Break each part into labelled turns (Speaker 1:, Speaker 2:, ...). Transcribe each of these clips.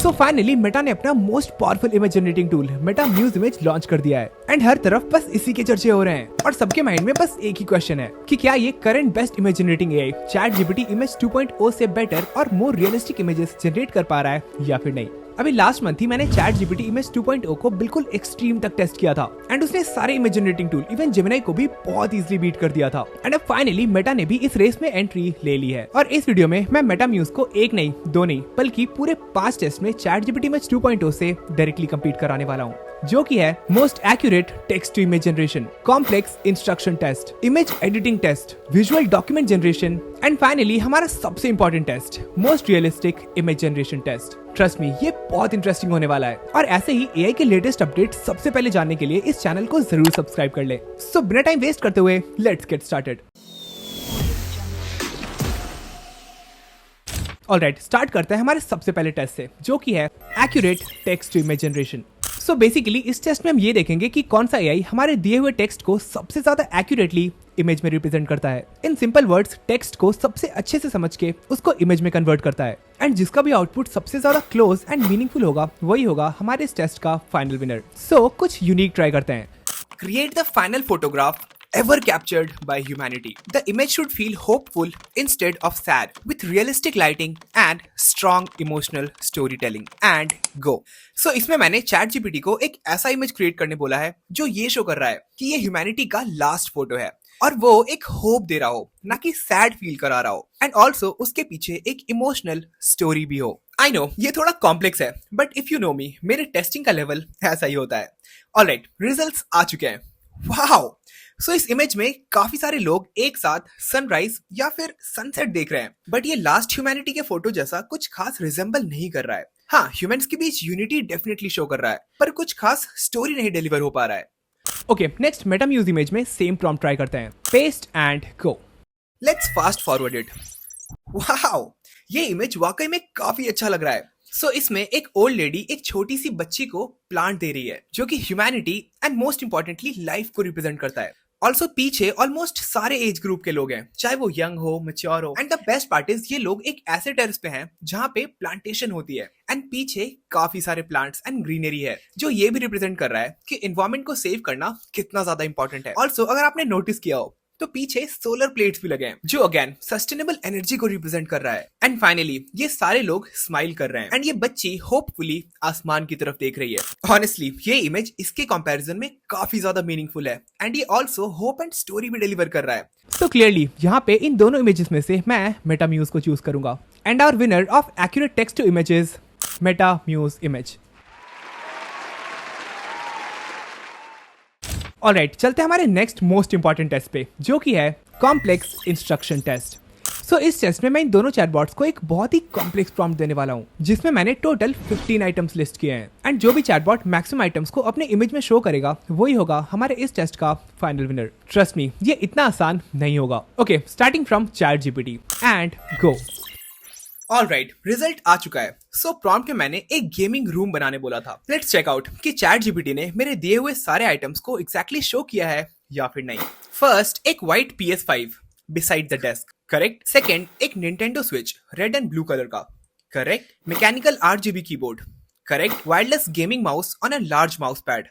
Speaker 1: So finally Meta ने अपना most powerful image generating tool Meta Muse image launch कर दिया है एंड हर तरफ बस इसी के चर्चे हो रहे हैं और सबके माइंड में बस एक ही क्वेश्चन है कि क्या ये current best image generating AI ChatGPT image 2.0 से बेटर और मोर रियलिस्टिक इमेजेस जनरेट कर पा रहा है या फिर नहीं। अभी लास्ट मंथ ही मैंने ChatGPT इमेज 2.0 को बिल्कुल एक्सट्रीम तक टेस्ट किया था एंड उसने सारे image generating tool even Gemini को भी बहुत इजीली बीट कर दिया था एंड अब फाइनली मेटा ने भी इस रेस में एंट्री ले ली है। और इस वीडियो में मैं मेटा म्यूज को एक नहीं दो नहीं बल्कि पूरे 5 टेस्ट में ChatGPT इमेज 2.0 से डायरेक्टली कंप्लीट कराने वाला हूँ, जो कि है most accurate text to image generation, complex instruction test, image editing test, visual document generation and finally हमारा सबसे important test most realistic image generation test. Trust me, ये बहुत इंटरेस्टिंग होने वाला है और ऐसे ही एआई के लेटेस्ट अपडेट सबसे पहले जानने के लिए इस चैनल को जरूर सब्सक्राइब कर ले। सो बिना टाइम वेस्ट करते हुए let's get started. Alright, start करते हैं हमारे सबसे पहले टेस्ट से, जो कि है accurate text to image generation. So basically इस टेस्ट में हम ये देखेंगे कि कौन सा एआई हमारे दिए हुए टेक्स्ट को सबसे ज्यादा एक्यूरेटली इमेज में रिप्रेजेंट करता है। इन सिंपल वर्ड्स टेक्स्ट को सबसे अच्छे से समझ के उसको इमेज में कन्वर्ट करता है एंड जिसका भी आउटपुट सबसे ज्यादा क्लोज एंड मीनिंगफुल होगा वही होगा हमारे इस टेस्ट का फाइनल विनर। सो कुछ यूनिक ट्राई करते हैं। Create the final photograph ever captured by humanity. The image should feel hopeful instead of sad, with realistic lighting and strong emotional storytelling. And go. So इसमें मैंने ChatGPT को एक ऐसा image create करने बोला है जो ये शो कर रहा है कि ये ह्यूमैनिटी का लास्ट फोटो है और वो एक होप दे रहा हो, ना कि सैड फील करा रहा हो एंड ऑल्सो उसके पीछे एक इमोशनल स्टोरी भी हो। आई नो ये थोड़ा कॉम्प्लेक्स है बट इफ यू नो मी, मेरे टेस्टिंग का लेवल ऐसा ही होता है। ऑलराइट, रिजल्ट्स आ चुके हैं। वाओ! सो इस इमेज में काफी सारे लोग एक साथ सनराइज या फिर सनसेट देख रहे हैं बट ये लास्ट ह्यूमैनिटी के फोटो जैसा कुछ खास रिजेंबल नहीं कर रहा है। हाँ, ह्यूमंस के बीच यूनिटी डेफिनेटली शो कर रहा है पर कुछ खास स्टोरी नहीं डिलीवर हो पा रहा है। Okay, next Meta Muse image में सेम प्रॉम्प्ट ट्राई करते हैं। Paste and go. Let's fast forward it. Wow, ये इमेज वाकई में काफी अच्छा लग रहा है। सो इसमें एक ओल्ड लेडी एक छोटी सी बच्ची को प्लांट दे रही है जो कि humanity and most importantly life को रिप्रेजेंट करता है। ऑल्सो पीछे ऑलमोस्ट सारे एज ग्रुप के लोग हैं, चाहे वो यंग हो, मैच्योर हो and the best part is ये लोग एक ऐसे टेरेस पे हैं जहाँ पे प्लांटेशन होती है एंड पीछे काफी सारे प्लांट्स एंड ग्रीनरी है जो ये भी रिप्रेजेंट कर रहा है कि एनवायरमेंट को सेव करना कितना ज्यादा इंपॉर्टेंट है। ऑल्सो अगर आपने नोटिस किया हो तो पीछे सोलर प्लेट्स भी लगे हैं जो अगेन सस्टेनेबल एनर्जी को रिप्रेजेंट कर रहा है एंड फाइनली ये सारे लोग स्माइल कर रहे हैं एंड ये बच्ची होपफुली आसमान की तरफ देख रही है। ऑनेस्टली ये इमेज इसके कंपैरिजन में काफी ज्यादा मीनिंगफुल है एंड ये ऑल्सो होप एंड स्टोरी भी डिलीवर कर रहा है। सो क्लियरली यहाँ पे इन दोनों इमेजेस में से मैं मेटा म्यूज को चूज करूंगा and our winner of accurate text to images Meta Muse image. Alright, चलते हैं हमारे नेक्स्ट मोस्ट इंपॉर्टेंट टेस्ट पे, जो कि है कॉम्प्लेक्स इंस्ट्रक्शन टेस्ट। सो इस टेस्ट में मैं इन दोनों चैटबॉट्स को एक बहुत ही कॉम्प्लेक्स प्रॉम्प्ट देने वाला हूँ जिसमें मैंने टोटल 15 आइटम्स लिस्ट किए हैं एंड जो भी चैटबॉट मैक्सिमम आइटम्स को अपने इमेज में शो करेगा वही होगा हमारे इस टेस्ट का फाइनल विनर। ट्रस्ट मी, ये इतना आसान नहीं होगा। Okay, starting from ChatGPT and go. Alright, result आ चुका है। सो प्रॉम्प्ट में मैंने एक गेमिंग रूम बनाने बोला था। लेट्स चेक आउट कि ChatGPT ने मेरे दिए हुए सारे आइटम्स को एग्जैक्टली शो किया है या फिर नहीं। फर्स्ट, एक white PS5 beside the desk, correct. Second, एक Nintendo switch red and blue colour का, correct. Mechanical RGB keyboard, correct. Wireless gaming mouse on a large mouse pad.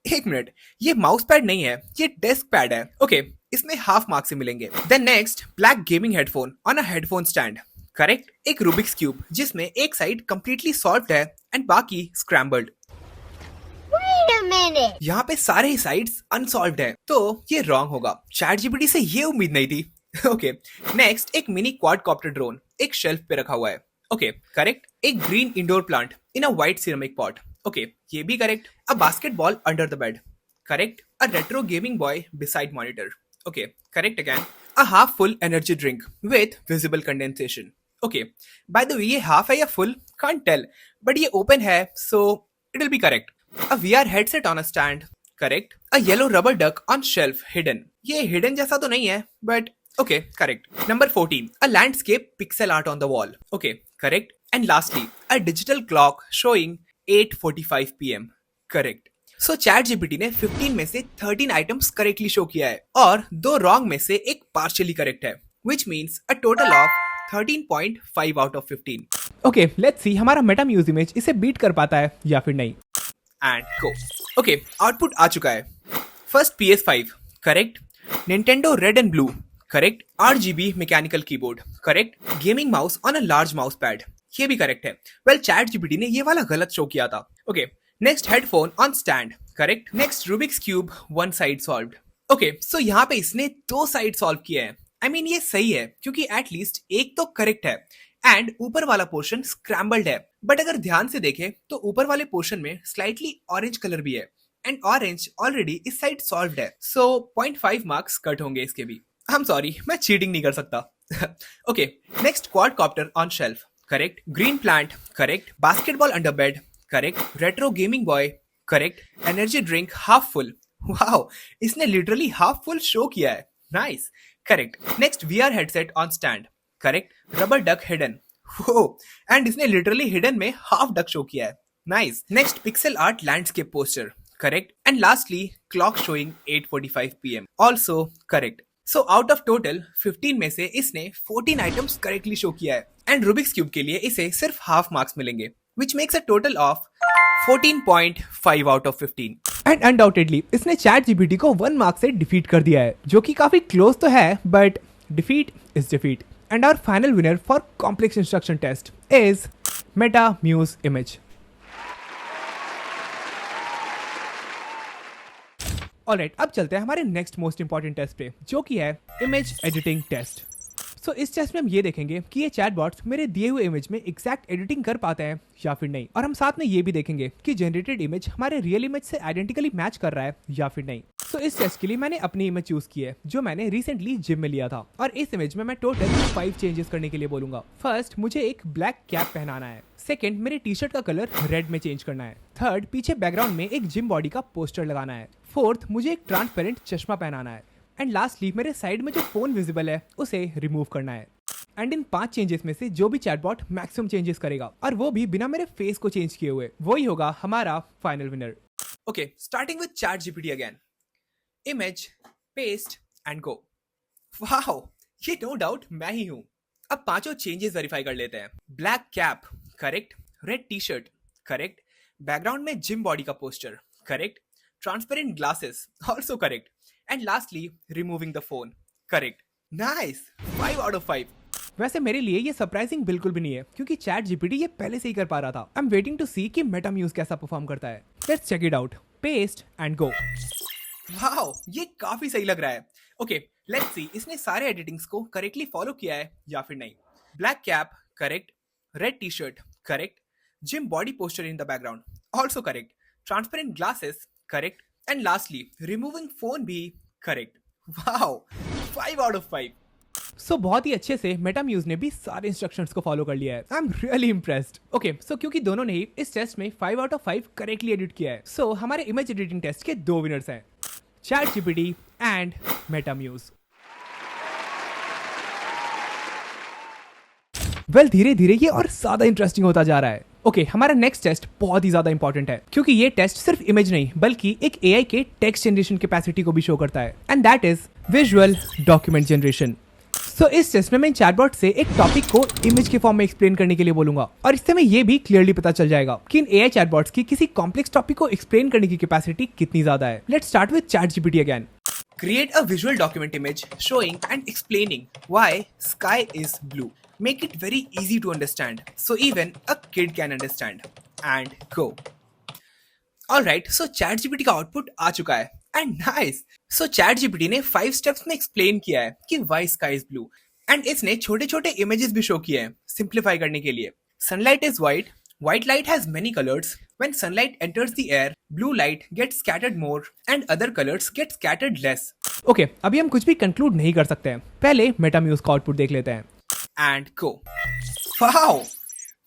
Speaker 1: एक मिनट, ये माउस पैड नहीं है, ये डेस्क पैड है। Okay, इसमें half marks से मिलेंगे। Then next, black gaming headphone on a headphone stand, correct. एक रूबिक्स क्यूब जिसमें एक साइड कंप्लीटली सॉल्व्ड है एंड बाकी स्क्रैम्बल्ड। यहाँ पे सारे ही साइड्स अनसॉल्व्ड है तो ये रॉन्ग होगा। ChatGPT से ये उम्मीद नहीं थी। ओके, नेक्स्ट, एक मिनी क्वाडकॉप्टर ड्रोन एक शेल्फ पे रखा हुआ है। Okay, correct. एक green indoor plant in a white ceramic pot. Okay, ये भी correct. A basketball under the bed, correct. A retro gaming boy beside monitor. Okay, correct again. A half full energy drink with visible condensation. Okay, by the way ये half है या full can't tell but ये open है so it will be correct. A VR headset on a stand, correct. A yellow rubber duck on shelf hidden. ये hidden जैसा तो नहीं है but okay, correct. Number 14, a landscape pixel art on the wall. Okay, correct. And lastly, a digital clock showing 8:45 PM. Correct. So ChatGPT ने 15 में से 13 items correctly show किया है और 2 wrong में से एक partially correct है, which means a total of
Speaker 2: 13.5 out of 15
Speaker 1: okay, let's see हमारा मेटाम्यूज इमेज इसे बीट कर पाता है या फिर नहीं।
Speaker 2: And go. ओके, आउटपुट आ चुका है। First PS5 correct, Nintendo red and blue correct, RGB mechanical keyboard correct, gaming mouse on a large mouse pad ये भी करेक्ट है। वेल चैट जीपीटी ने ये वाला गलत शो किया था। Okay, next headphone on stand correct, next Rubik's cube one side solved. Okay, so यहाँ पे इसने दो साइड सॉल्व किए हैं। आई मीन ये सही है क्योंकि एटलीस्ट एक तो करेक्ट है एंड ऊपर वाला पोर्शन स्क्रैम्बल्ड है। बट अगर ध्यान से देखें तो ऊपर वाले पोर्शन में स्लाइटली ऑरेंज कलर भी है एंड ऑरेंज ऑलरेडी इस साइड सॉल्व्ड है। सो 0.5 मार्क्स कट होंगे इसके भी। आई एम सॉरी, मैं चीटिंग नहीं कर सकता। Okay, next quad copter on shelf correct, green plant correct, basketball under bed correct, retro gaming boy correct, energy drink half full. Wow, इसने literally half full show किया है। Nice, correct. Next VR headset on stand correct, rubber duck hidden. वो and इसने literally hidden में half duck show किया है। Nice. Next pixel art landscape poster correct, and lastly clock showing 8:45 PM also correct. So out of total 15 में से इसने 14 items correctly show किया है एंड रूबिक्स क्यूब के लिए इसे सिर्फ हाफ मार्क्स मिलेंगे which makes a total of 14.5 out of 15।
Speaker 1: And undoubtedly इसने चैट जीपीटी को 1 मार्क से डिफीट कर दिया है, जो कि काफी क्लोज तो है but defeat is defeat. And our final winner for complex instruction test is Metamuse image. Alright, अब चलते हैं हमारे नेक्स्ट मोस्ट इंपॉर्टेंट टेस्ट पे, जो कि है इमेज एडिटिंग टेस्ट। सो इस टेस्ट में हम ये देखेंगे कि ये चैटबॉट्स मेरे दिए हुए इमेज में एग्जैक्ट एडिटिंग कर पाते हैं या फिर नहीं, और हम साथ में ये भी देखेंगे कि जनरेटेड इमेज हमारे रियल इमेज से आइडेंटिकली मैच कर रहा है या फिर नहीं। सो इस टेस्ट के लिए मैंने अपनी इमेज चूज की है जो मैंने रिसेंटली जिम में लिया था, और इस इमेज में मैं टोटल 5 चेंजेस करने के लिए बोलूंगा। फर्स्ट, मुझे एक ब्लैक कैप पहनाना है। सेकंड, मेरे टी शर्ट का कलर रेड में चेंज करना है। थर्ड, पीछे बैकग्राउंड में एक जिम बॉडी का पोस्टर लगाना है। फोर्थ, मुझे एक ट्रांसपेरेंट चश्मा पहनाना है। एंड लास्टली, मेरे साइड में जो फोन विजिबल है उसे रिमूव करना है। एंड इन 5 चेंजेस में से जो भी चैटबॉट मैक्सिमम चेंजेस करेगा, और वो भी बिना मेरे फेस को चेंज किए हुए, वही होगा हमारा final winner.
Speaker 2: Okay, starting with chat GPT again. Image, paste and go. Wow, ये नो डाउट मैं ही हूं। अब पांचों चेंजेस वेरीफाई कर लेते हैं। Black cap correct, red T shirt correct, background में जिम बॉडी का poster correct, transparent glasses also correct, and lastly removing the phone correct. Nice, 5 out of 5।
Speaker 1: वैसे मेरे लिए ये सरप्राइजिंग बिल्कुल भी नहीं है, क्योंकि चैट जीपीटी ये पहले से ही कर पा रहा था। I am waiting to see कि मेटाम्यूज कैसा परफॉर्म करता है। Let's check it out. Paste and go.
Speaker 2: Wow, ये काफी सही लग रहा है। ओके, लेट्स सी इसने सारे एडिटिंग्स को करेक्टली फॉलो किया है या फिर नहीं। Black cap correct, red T shirt correct, gym body poster in the background also correct, transparent glasses correct, and lastly removing phone भी करेक्ट। Wow, 5 out of 5।
Speaker 1: सो बहुत ही अच्छे से मेटाम्यूज ने भी सारे इंस्ट्रक्शंस को फॉलो कर लिया है। I am really impressed. Okay, so क्योंकि दोनों ने ही इस टेस्ट में 5 आउट ऑफ 5 करेक्टली एडिट किया है, सो हमारे इमेज एडिटिंग टेस्ट के 2 विनर्स हैं, चैट जीपीटी एंड मेटाम्यूज। वेल धीरे धीरे ये और ज्यादा इंटरेस्टिंग होता जा रहा है। ओके, हमारा नेक्स्ट टेस्ट बहुत ही ज्यादा इंपॉर्टेंट है, क्योंकि ये टेस्ट सिर्फ इमेज नहीं बल्कि एक एआई के टेक्स्ट जनरेशन कैपेसिटी को भी शो करता है, and that is visual document generation. So इस टेस्ट में मैं चैटबॉट से एक टॉपिक को इमेज के फॉर्म में एक्सप्लेन करने के लिए बोलूंगा, और इससे मैं ये भी क्लियरली पता चल जाएगा कि इन एआई चैटबॉट्स की किसी कॉम्प्लेक्स टॉपिक को एक्सप्लेन करने की कैपेसिटी कितनी ज्यादा है। Let's start with chat GPT again.
Speaker 2: Create a visual document image showing and explaining why sky is blue. Make it very easy to understand so even a kid can understand. And go. Alright, so ChatGPT का output आ चुका है and nice. So ChatGPT ने 5 steps में explain किया है कि why sky is blue. And इसने छोटे छोटे images भी शो किए हैं सिंप्लीफाई करने के लिए। Sunlight is white. White light has many colors. When sunlight enters the air, blue light gets scattered more and other colors get scattered less.
Speaker 1: Okay, अभी हम कुछ भी कंक्लूड नहीं कर सकते हैं, पहले मेटाम्यूज का आउटपुट देख लेते हैं।
Speaker 2: And go. Wow!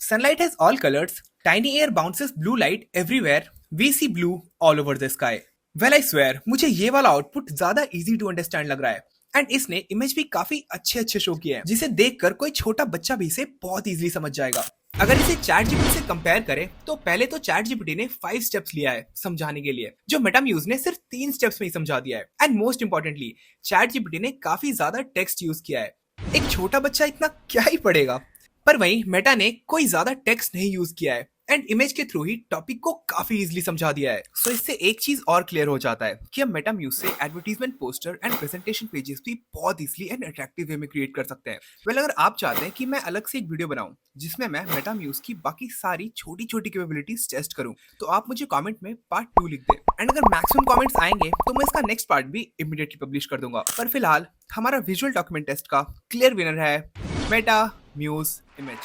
Speaker 2: Sunlight has all colors. Tiny air bounces blue light everywhere. We see blue all over the sky. Well, I swear, मुझे ये वाला आउटपुट ज्यादा easy to understand लग रहा है। एंड इसने इमेज भी काफी अच्छे शो किए हैं, जिसे देखकर कोई छोटा बच्चा भी इसे बहुत इजीली समझ जाएगा। अगर इसे चैट जीपीटी से कंपेयर करें तो पहले तो चैट जीपीटी ने 5 स्टेप्स लिया है समझाने के लिए, जो मेटाम्यूज ने सिर्फ 3 स्टेप्स में ही समझा दिया है। And most importantly chat GPT ने काफी ज्यादा टेक्स्ट यूज किया है। एक छोटा बच्चा इतना क्या ही पढ़ेगा। पर वहीं मेटा ने कोई ज्यादा टेक्स्ट नहीं यूज किया है एंड इमेज के थ्रू ही टॉपिक को काफी इजीली समझा दिया है। सो इससे एक चीज और क्लियर हो जाता है कि हम मेटा म्यूज से advertisement poster and presentation pages भी बहुत इजीली एंड अट्रैक्टिव वे में क्रिएट कर सकते हैं। वेल अगर आप चाहते हैं कि मैं अलग से एक वीडियो बनाऊं जिसमें मैं मेटा म्यूज की बाकी सारी छोटी छोटी कैपेबिलिटीज टेस्ट करूं, तो आप मुझे कमेंट में पार्ट 2 लिख दें एंड अगर मैक्सिमम कमेंट्स आएंगे तो मैं इसका नेक्स्ट पार्ट भी इमीडिएटली पब्लिश कर दूंगा। पर फिलहाल हमारा विजुअल डॉक्यूमेंट टेस्ट का क्लियर विनर है मेटा म्यूज इमेज।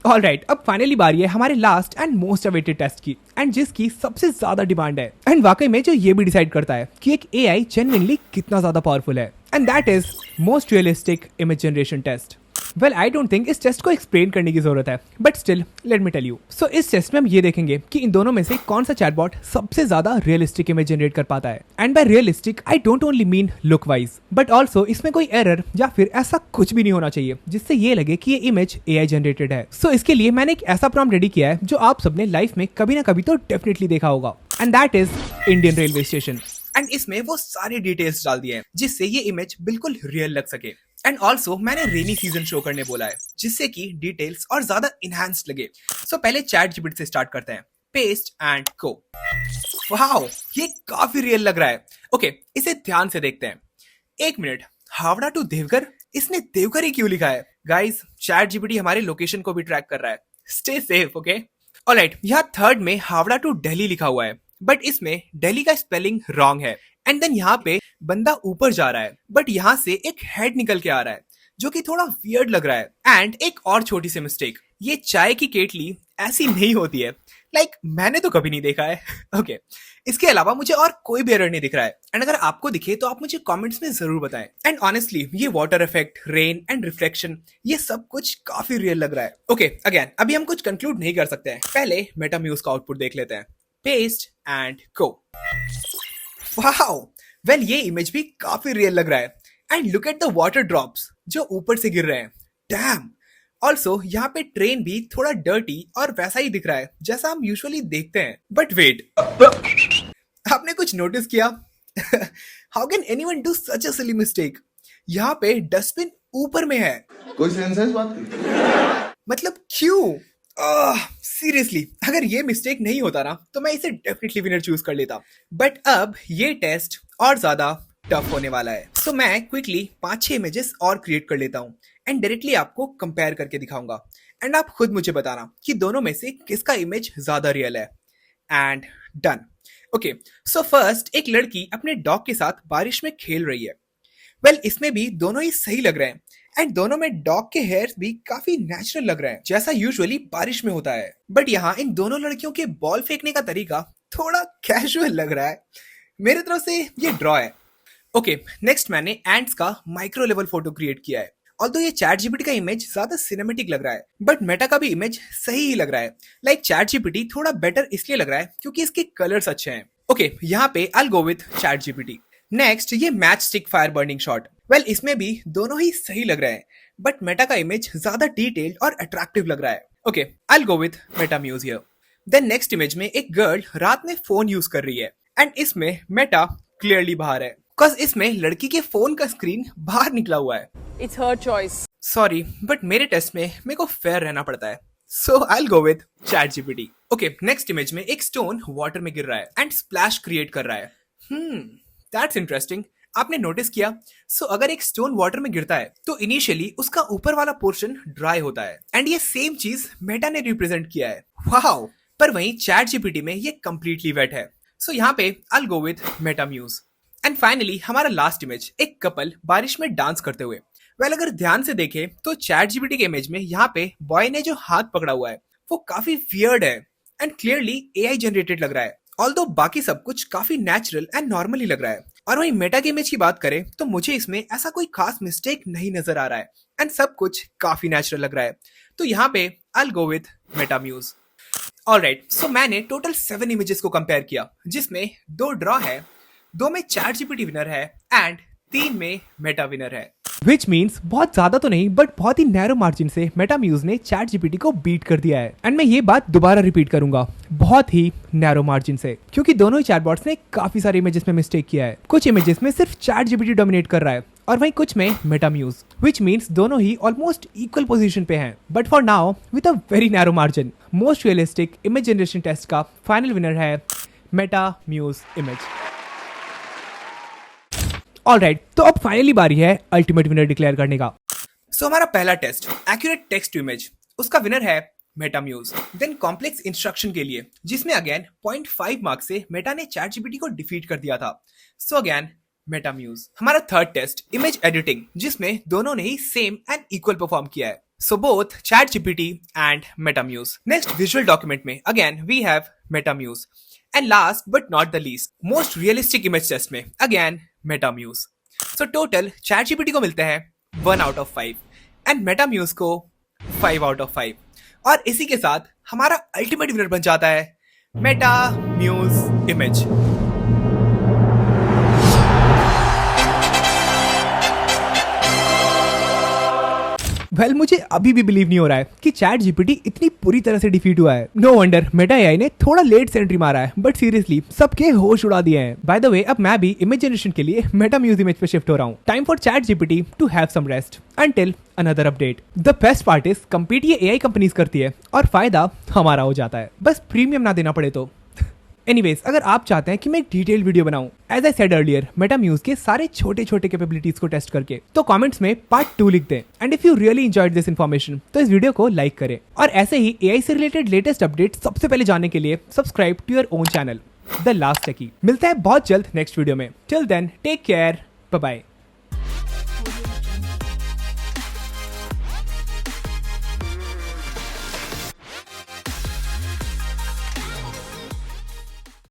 Speaker 1: ऑलराइट, अब फाइनली बारी है हमारे last and most awaited test की एंड जिसकी सबसे ज्यादा डिमांड है एंड वाकई में जो ये भी डिसाइड करता है कि एक एआई जेन्युइनली कितना ज्यादा पावरफुल है, and that is most realistic image generation test. Well I don't think इस टेस्ट को एक्सप्लेन करने की जरूरत है, but still let me tell you. So इस टेस्ट में हम ये देखेंगे कि इन दोनों में से कौन सा चैटबॉट सबसे ज्यादा रियलिस्टिक इमेज जनरेट कर पाता है। And by realistic I don't only mean look wise, but also इसमें कोई एरर या फिर ऐसा कुछ भी नहीं होना चाहिए जिससे ये लगे कि ये इमेज एआई जनरेटेड है। सो इसके लिए मैंने एक ऐसा प्रॉम्प्ट रेडी किया है जो आप सबने लाइफ में कभी ना कभी तो डेफिनेटली देखा होगा, and that is Indian railway station.
Speaker 2: And इसमें वो सारी डिटेल्स डाल दिए हैं जिससे ये इमेज बिल्कुल रियल लग सके। एंड ऑल्सो मैंने रेनी सीजन शो करने बोला है जिससे कि डिटेल्स और ज्यादा इनहैंस्ड लगे। सो पहले चैट जीपीटी से स्टार्ट करते हैं। Paste and go. वाओ, ये काफी रियल लग रहा है। ओके, इसे ध्यान से देखते हैं। एक मिनट, हावड़ा टू देवघर, इसने देवघर ही क्यों लिखा है? गाइस, चैट जीपीटी हमारे लोकेशन को भी ट्रैक कर रहा है। Stay safe, okay. ऑलराइट, यहाँ थर्ड में हावड़ा टू दिल्ली लिखा हुआ है, बट इसमें दिल्ली का स्पेलिंग रॉन्ग है। एंड देन यहाँ पे बंदा ऊपर जा रहा है, बट यहाँ से एक हेड निकल के आ रहा है जो कि थोड़ा वियर्ड लग रहा है। एंड एक और छोटी सी मिस्टेक, ये चाय की केटली ऐसी नहीं होती है। मैंने तो कभी नहीं देखा है। ओके, इसके अलावा मुझे और कोई भी एरर नहीं दिख रहा है। एंड अगर आपको दिखे तो आप मुझे कमेंट्स में जरूर बताएं। एंड ऑनेस्टली ये water effect, rain and reflection, ये सब कुछ काफी रियल लग रहा है। ओके, अगेन अभी हम कुछ कंक्लूड नहीं कर सकते हैं, पहले मेटा म्यूज का आउटपुट देख लेते हैं। Paste and go. Wow, well ये इमेज भी काफी रियल लग रहा है। And look at the water drops जो ऊपर से गिर रहे हैं। डैम। ऑल्सो यहाँ पे ट्रेन भी थोड़ा डर्टी और वैसा ही दिख रहा है जैसा हम यूजुअली देखते हैं। बट वेट, आपने कुछ नोटिस किया? How can anyone do such a silly mistake? यहाँ पे डस्टबिन ऊपर में है।
Speaker 3: कोई सेंस है इस बात की?
Speaker 2: मतलब क्यों? सीरियसली, अगर ये मिस्टेक नहीं होता ना तो मैं इसे डेफिनेटली विनर चूज कर लेता। बट अब ये टेस्ट और ज्यादा टफ होने वाला है। सो मैं क्विकली 5-6 इमेजेस और क्रिएट कर लेता हूँ एंड डायरेक्टली आपको कंपेयर करके दिखाऊंगा एंड आप खुद मुझे बताना कि दोनों में से किसका इमेज ज्यादा रियल है। And done. Okay, so first एक लड़की अपने डॉग के साथ बारिश में खेल रही है। वेल इसमें भी दोनों ही सही लग रहे हैं एंड दोनों में डॉग के हेयर्स भी काफी नेचुरल लग रहे हैं जैसा यूजुअली बारिश में होता है। बट यहाँ इन दोनों लड़कियों के बॉल फेंकने का तरीका थोड़ा कैजुअल लग रहा है। मेरी तरफ से ये ड्रॉ है। ओके, नेक्स्ट मैंने एंट्स का माइक्रो लेवल फोटो क्रिएट किया है। ऑल्दो ये चैट जीपीटी का इमेज ज्यादा सिनेमेटिक लग रहा है, बट मेटा का भी इमेज सही ही लग रहा है। चैट जीपीटी थोड़ा बेटर इसलिए लग रहा है क्योंकि इसके कलर्स अच्छे हैं। ओके, यहाँ पे I will go with ChatGPT. Next ये matchstick fire burning shot. Well इसमें भी दोनों ही सही लग रहे हैं, बट मेटा का इमेज ज्यादा डिटेल्ड और अट्रैक्टिव लग रहा है। Okay, I will go with Meta Muse here. Then next image में एक गर्ल रात में फोन यूज कर रही है एंड इसमें मेटा क्लियरली बाहर है, बिकॉज इसमें लड़की के फोन का स्क्रीन बाहर निकला हुआ है।
Speaker 4: It's her choice.
Speaker 2: Sorry, but मेरे टेस्ट में मेरे को फेयर रहना पड़ता है। So I will go with ChatGPT. Okay, next image में एक स्टोन वाटर में गिर रहा है एंड स्प्लैश क्रिएट कर रहा है। That's interesting. आपने नोटिस किया? सो अगर एक स्टोन वाटर में गिरता है तो इनिशियली उसका ऊपर वाला पोर्शन ड्राई होता है एंड ये सेम चीज मेटा ने रिप्रेजेंट किया है। वाओ, पर वहीं चैट जीपीटी में ये कंप्लीटली वेट है। सो यहाँ पे I will go with Meta Muse. And finally हमारा लास्ट इमेज, एक कपल बारिश में डांस करते हुए। वेल अगर ध्यान से देखें तो चैट जीपीटी के इमेज में यहाँ पे बॉय ने जो हाथ पकड़ा हुआ है वो काफी वियर्ड है एंड क्लियरली एआई जनरेटेड लग रहा है। ऑल्दो बाकी सब कुछ काफी नेचुरल एंड नॉर्मली लग रहा है। और वहीं मेटा के इमेज की बात करें तो मुझे इसमें ऐसा कोई खास मिस्टेक नहीं नजर आ रहा है एंड सब कुछ काफी नेचुरल लग रहा है। तो यहाँ पे I will go with Meta Muse. Alright, so मैंने टोटल 7 इमेजेस को कंपेयर किया जिसमें 2 ड्रॉ है, 2 में चैट जीपीटी विनर है एंड 3 में मेटा विनर है।
Speaker 1: विच मीन्स बहुत ज्यादा तो नहीं बट बहुत ही नैरो मार्जिन से मेटाम्यूज ने चैट जीपीटी को बीट कर दिया है। एंड मैं ये बात दोबारा रिपीट करूंगा, बहुत ही नैरो मार्जिन से, क्योंकि दोनों ही चैटबॉट्स ने काफी सारे इमेजेस में मिस्टेक किया है। कुछ इमेजेस में सिर्फ चैट जीपीटी डोमिनेट कर रहा है और वहीं कुछ में मेटाम्यूज, विच मीन्स दोनों ही ऑलमोस्ट इक्वल पोजीशन पे हैं। But for now with a very narrow margin, most realistic image generation test का फाइनल विनर है मेटाम्यूज इमेज। ऑलराइट, तो अब फाइनली बारी है अल्टीमेट विनर डिक्लेयर करने का।
Speaker 2: सो हमारा पहला test accurate text to image, उसका विनर है मेटाम्यूज। देन कॉम्प्लेक्स इंस्ट्रक्शन के लिए, जिसमें अगेन 0.5 मार्क्स से मेटा ने चैट जीपीटी को डिफीट कर दिया था। So again Meta Muse. हमारा थर्ड टेस्ट इमेज एडिटिंग, जिसमें दोनों ने ही सेम एंड इक्वल परफॉर्म किया है। So both ChatGPT and Meta Muse. Next visual document में again we have Meta Muse. And last but not the least, most realistic image test में again Meta Muse. So total ChatGPT को मिलते हैं 1 out of 5 and मेटाम्यूज को 5 out of 5। और इसी के साथ हमारा अल्टीमेट विनर बन जाता है मेटाम्यूज इमेज।
Speaker 1: वेल मुझे अभी भी बिलीव नहीं हो रहा है कि चैट जीपीटी इतनी पूरी तरह से डिफीट हुआ है। नो वंडर मेटा एआई ने थोड़ा लेट से एंट्री मारा है, बट सीरियसली सबके होश उड़ा दिए हैं। बाय द वे, अब मैं भी इमेज जनरेशन के लिए मेटाम्यूज इमेज पे शिफ्ट हो रहा हूँ। Time for ChatGPT to have some rest until another update. The best part is compete ये एआई कंपनीज करती है और फायदा हमारा हो जाता है, बस प्रीमियम ना देना पड़े तो। एनीवेज, अगर आप चाहते हैं कि मैं एक डिटेल वीडियो बनाऊं एज आई सेड अर्लियर मेटाम्यूज के सारे छोटे छोटे कैपेबिलिटीज को टेस्ट करके, तो कमेंट्स में पार्ट 2 लिख दें। And if you really enjoyed this information तो इस वीडियो को लाइक करें और ऐसे ही एआई से रिलेटेड लेटेस्ट अपडेट सबसे पहले जानने के लिए subscribe to your own channel the last techie. मिलता है बहुत जल्द नेक्स्ट वीडियो में। Till then take care, bye bye.